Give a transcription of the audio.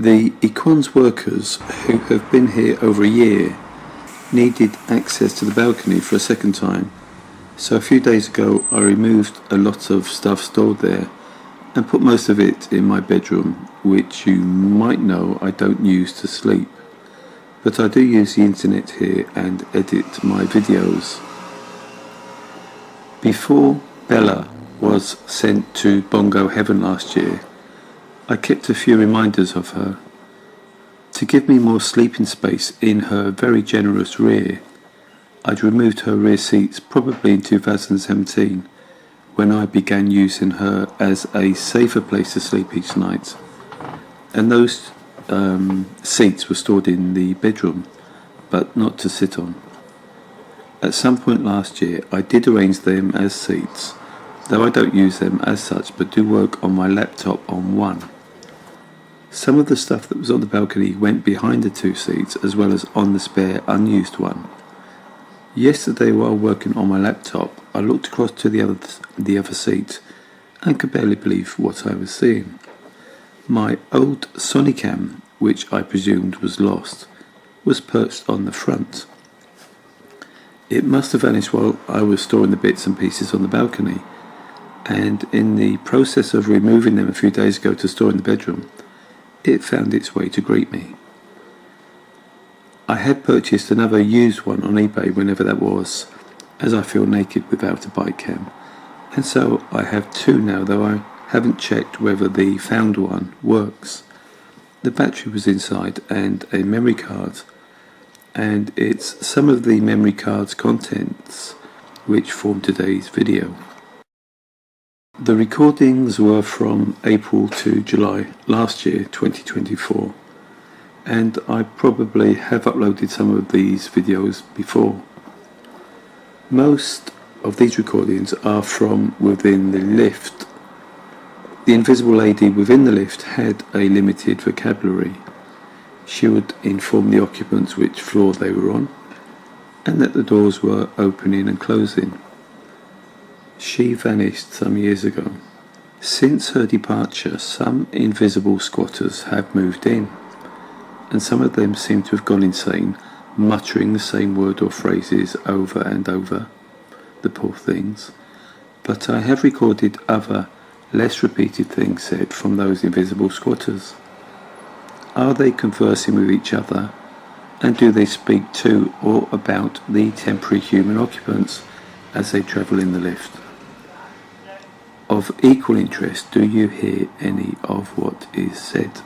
The Econs workers, who have been here over a year, needed access to the balcony for a second time, so a few days ago I removed a lot of stuff stored there and put most of it in my bedroom, which you might know I don't use to sleep, but I do use the internet here and edit my videos. Before Bella was sent to Bongo Heaven last year, I kept a few reminders of her. To give me more sleeping space in her very generous rear, I'd removed her rear seats probably in 2017, when I began using her as a safer place to sleep each night. And those seats were stored in the bedroom, but not to sit on. At some point last year, I did arrange them as seats, though I don't use them as such, but do work on my laptop on one. Some of the stuff that was on the balcony went behind the two seats as well as on the spare unused one. Yesterday, while working on my laptop, I looked across to the other seat and could barely believe what I was seeing. My old Sonicam, which I presumed was lost, was perched on the front. It must have vanished while I was storing the bits and pieces on the balcony, and in the process of removing them a few days ago to store in the bedroom, it found its way to greet me. I had purchased another used one on eBay whenever that was, as I feel naked without a bike cam, and so I have two now, though I haven't checked whether the found one works. The battery was inside and a memory card, and it's some of the memory card's contents which form today's video. The recordings were from April to July last year, 2024, and I probably have uploaded some of these videos before. Most of these recordings are from within the lift. The invisible lady within the lift had a limited vocabulary. She would inform the occupants which floor they were on, and that the doors were opening and closing. She vanished some years ago. Since her departure, some invisible squatters have moved in, and some of them seem to have gone insane, muttering the same word or phrases over and over, the poor things. But I have recorded other, less repeated things said from those invisible squatters. Are they conversing with each other, and do they speak to or about the temporary human occupants as they travel in the lift? Of equal interest, do you hear any of what is said?